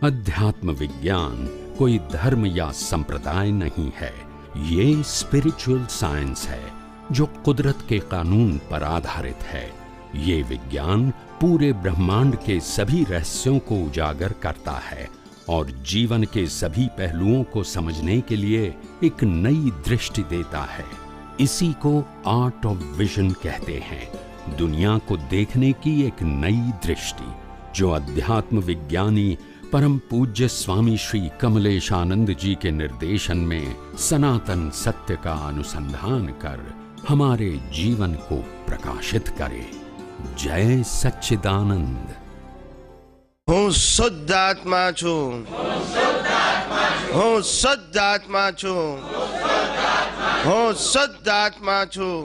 अध्यात्म विज्ञान कोई धर्म या संप्रदाय नहीं है, ये स्पिरिचुअल साइंस है जो कुदरत के कानून पर आधारित है। ये विज्ञान पूरे ब्रह्मांड के सभी रहस्यों को उजागर करता है और जीवन के सभी पहलुओं को समझने के लिए एक नई दृष्टि देता है। इसी को आर्ट ऑफ विजन कहते हैं, दुनिया को देखने की एक नई दृष्टि, जो अध्यात्म विज्ञानी परम पूज्य स्वामी श्री कमलेशानंद जी के निर्देशन में सनातन सत्य का अनुसंधान कर हमारे जीवन को प्रकाशित करे। जय सच्चिदानंद। હું શુદ્ધાત્મા છું, હું શુદ્ધાત્મા છું, હું શુદ્ધાત્મા છું,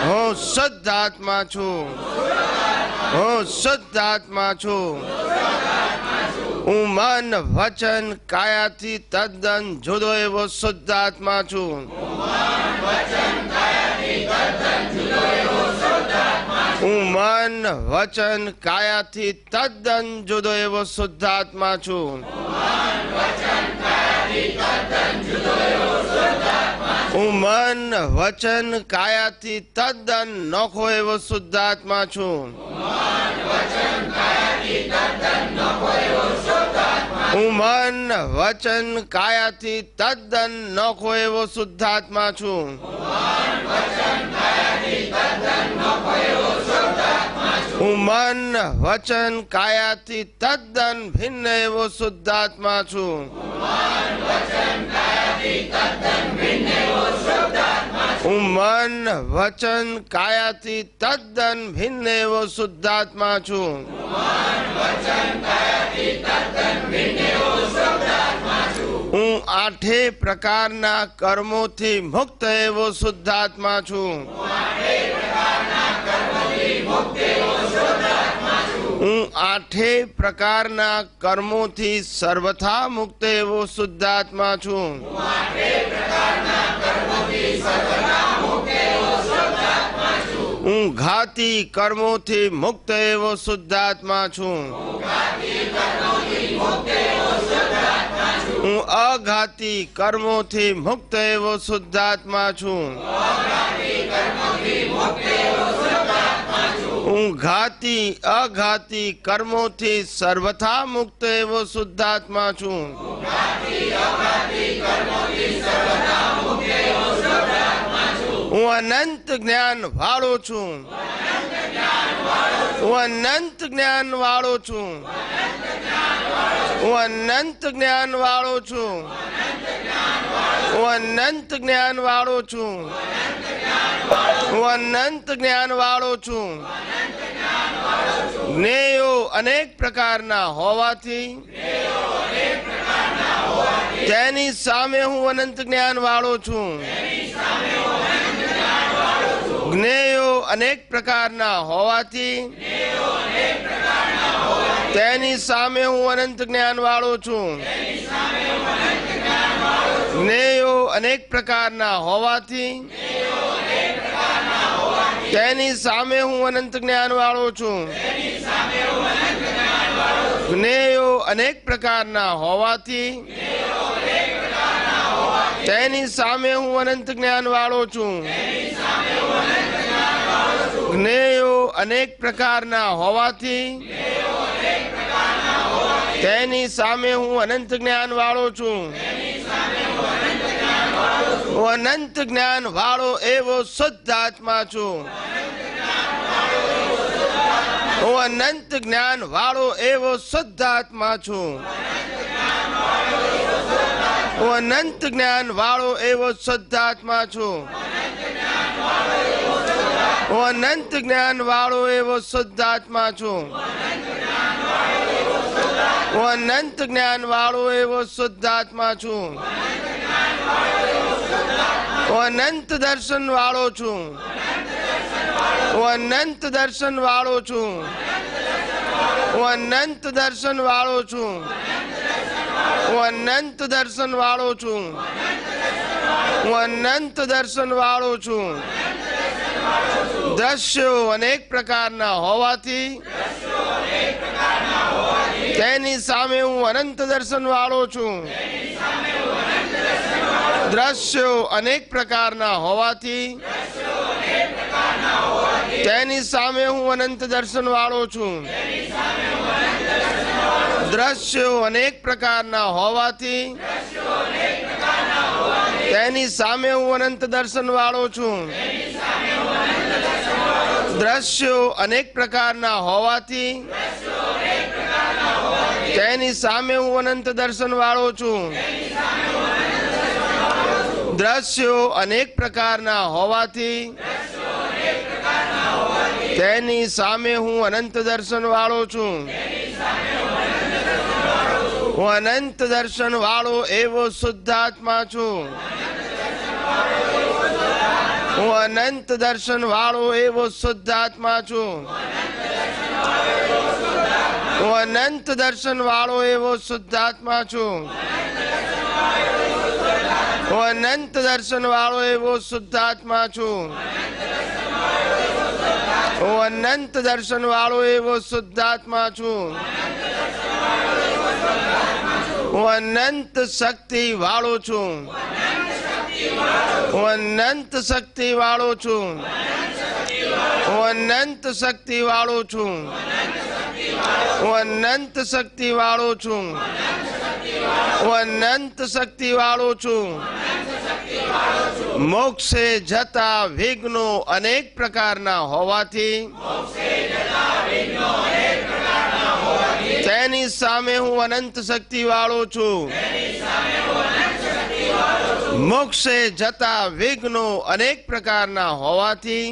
હું શુદ્ધાત્મા છું, હું શુદ્ધાત્મા છું। હું મન વચન કાયાથી તદ્દન જુદો એવો શુદ્ધાત્મા છું। હું મન વચન કાયાથી તદ્દન જુદો એવો શુદ્ધાત્મા છું। હું મન વચન કાયાથી તદ્દન નોખો એવો શુદ્ધાત્મા છું। હું મન વચન કાયાથી તદ્દન નોખો એવો શુદ્ધાત્મા છું। હું મન વચન કાયાથી તદ્દન ભિન્ન એવો શુદ્ધાત્મા છું। હું મન વચન કાયાથી તદ્દન ભિન્ન એવો શુદ્ધાત્મા છું। હું આઠે પ્રકારના કર્મોથી મુક્ત એવો શુદ્ધાત્મા છું। હું આઠે પ્રકારના કર્મોથી સર્વથા મુક્ત એવો શુદ્ધાત્મા છું। હું ઘાતી કર્મોથી મુક્ત એવો શુદ્ધાત્મા છું। હું અઘાતી કર્મોથી મુક્ત એવો શુદ્ધાત્મા છું। હું ઘાતી અઘાતી કર્મોથી સર્વથા મુક્ત એવો શુદ્ધાત્મા છું। હું અનંત જ્ઞાન વાળો છું। હું અનંત જ્ઞાન વાળો છું। હું અનંત જ્ઞાન વાળો છું। હું અનંત જ્ઞાન વાળો છું। હું અનંત જ્ઞાન વાળો છું। જ્ઞેયો અનેક પ્રકારના હોવાથી તેની સામે હું અનંત જ્ઞાન વાળો છું। જ્ઞેયો અનેક પ્રકારના હોવાથી તેની સામે હું અનંત જ્ઞાન વાળો છું। જ્ઞેયો અનેક પ્રકારના હોવાથી તેની સામે હું અનંત જ્ઞાન વાળો છું। જ્ઞેયો અનેક પ્રકારના હોવાથી તેની સામે હું અનંત જ્ઞાન વાળો છું। જ્ઞેયો અનેક પ્રકારના હોવાથી તેની સામે હું અનંત જ્ઞાન વાળો છું। હું અનંત જ્ઞાન વાળો એવો શુદ્ધાત્મા છું। હું અનંત જ્ઞાન વાળો એવો શુદ્ધાત્મા છું। હું અનંત જ્ઞાન વાળો એવો શુદ્ધાત્મા છું। હું અનંત જ્ઞાન વાળો એવો શુદ્ધાત્મા છું। હું અનંત જ્ઞાન વાળો એવો શુદ્ધાત્મા છું। હું અનંત દર્શન વાળો છું। હું અનંત દર્શન વાળો છું। હું અનંત દર્શન વાળો છું। હું અનંત દર્શન વાળો છું। હું અનંત દર્શન વાળો છું। દ્રશ્યો અનેક પ્રકારના હોવાથી તેની સામે હું અનંત દર્શન વાળો છું. દ્રશ્યો અનેક પ્રકારના હોવાથી તેની સામે હું અનંત દર્શન વાળો છું. દ્રશ્યો અનેક પ્રકારના હોવાથી તેની સામે હું અનંત દર્શન વાળો છું. દ્રશ્યો અનેક પ્રકારના હોવાથી તેની સામે હું અનંત દર્શન વાળો છું. દ્રશ્યો અનેક પ્રકારના હોવાથી તેની સામે હું અનંત દર્શન વાળો છું. હું અનંત દર્શન વાળો એવો શુદ્ધાત્મા છું. હું અનંત દર્શન વાળો એવો શુદ્ધાત્મા છું. હું અનંત દર્શન વાળો એવો શુદ્ધાત્મા છું. હું અનંત દર્શન વાળો એવો શુદ્ધાત્મા છું. હું અનંત દર્શન વાળો એવો શુદ્ધાત્મા છું. હું અનંત શક્તિ વાળો છું. હું અનંત શક્તિ વાળો છું. હું અનંત શક્તિ વાળો છું. હું અનંત શક્તિ વાળો છું. હું અનંત શક્તિ વાળો છું. મોક્ષે જતા વિઘ્નો અનેક પ્રકારના હોવાથી તેની સામે હું અનંત શક્તિ વાળો છું. મોક્ષે જતા વિઘ્નો અનેક પ્રકારના હોવાથી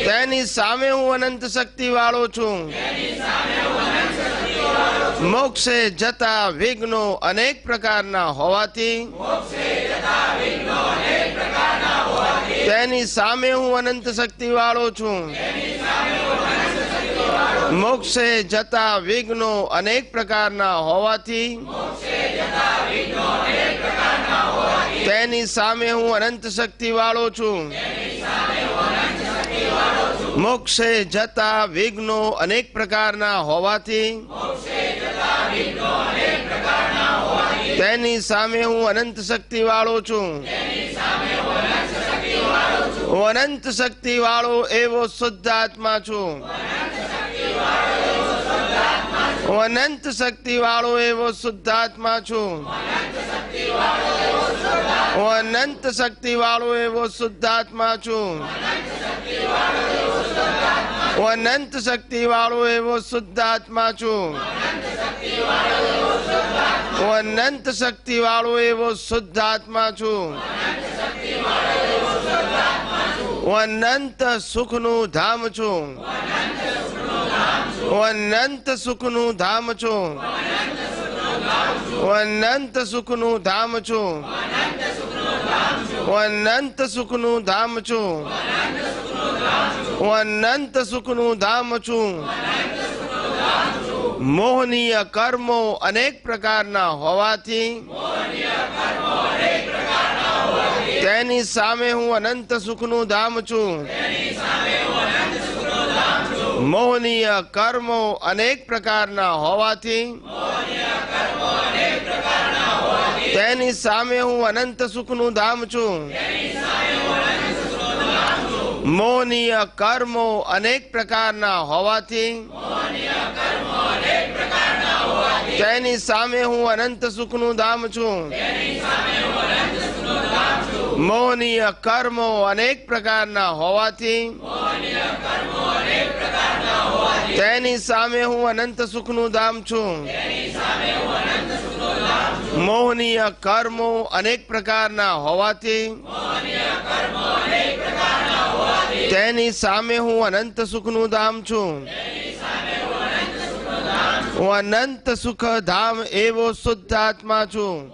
તેની સામે હું અનંત શક્તિ વાળો છું. મોક્ષે જતા વિઘ્નો અનેક પ્રકારના હોવાથી તેની સામે હું અનંત શક્તિ વાળો છું. મોક્ષે જતા વિઘ્નો અનેક પ્રકારના હોવાથી તેની સામે હું અનંત શક્તિ વાળો છું. મોક્ષે જતા વિઘ્નો અનેક પ્રકારના હોવાથી તેની સામે હું અનંત શક્તિ વાળો છું. હું અનંત શક્તિ વાળો એવો શુદ્ધાત્મા છું. હું અનંત શક્તિ વાળો એવો શુદ્ધાત્મા છું. હું અનંત શક્તિ વાળો એવો શુદ્ધાત્મા છું. હું અનંત શક્તિ વાળો એવો શુદ્ધાત્મા છું. હું અનંત શક્તિ વાળો એવો શુદ્ધાત્મા છું. હું અનંત સુખનું ધામ છું. હું અનંત સુખનું ધામ છું. હું અનંત સુખનું ધામ છું. હું અનંત સુખનું ધામ છું. હું અનંત સુખનું ધામ છું. મોહનીય કર્મો અનેક પ્રકારના હોવાથી તેની સામે હું અનંત સુખનું ધામ છું. મોહનીય કર્મો અનેક પ્રકારના હોવાથી તેની સામે હું અનંત સુખનું ધામ છું. મોહનીય કર્મો અનેક પ્રકારના હોવાથી તેની સામે હું અનંત સુખનું ધામ છું. મોહનીય કર્મો અનેક પ્રકારના હોવાથી તેની સામે હું અનંત સુખનું ધામ છું. મોહનીય કર્મો અનેક પ્રકારના હોવાથી તેની સામે હું અનંત સુખનું ધામ છું. હું અનંત સુખ ધામ એવો શુદ્ધાત્મા છું.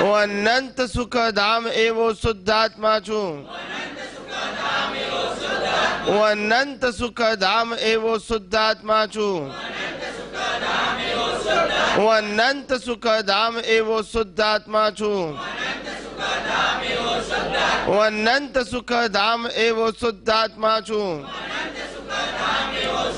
હું અનંત સુખ ધામ એવો શુદ્ધાત્મા છું. હું અનંત સુખ ધામ એવો શુદ્ધાત્મા છું. હું અનંત સુખ ધામ એવો શુદ્ધાત્મા છું. હું અનંત સુખ ધામ એવો શુદ્ધાત્મા છું.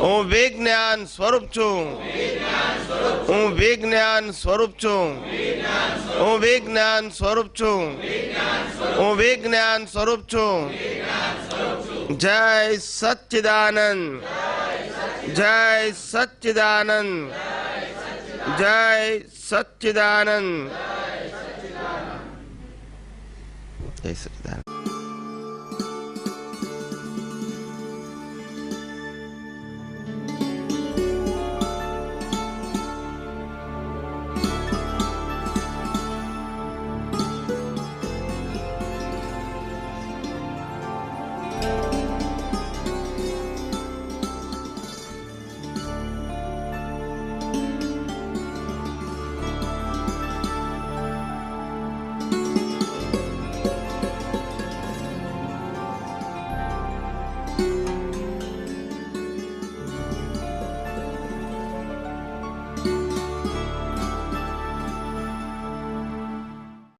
હું વિજ્ઞાન સ્વરૂપ છું. હું વિજ્ઞાન સ્વરૂપ છું. હું વિજ્ઞાન સ્વરૂપ છું. હું વિજ્ઞાન સ્વરૂપ છું. જય સચ્ચિદાનંદ. જય સચ્ચિદાનંદ. જય સચ્ચિદાનંદ. જય સચ્ચિદાનંદ.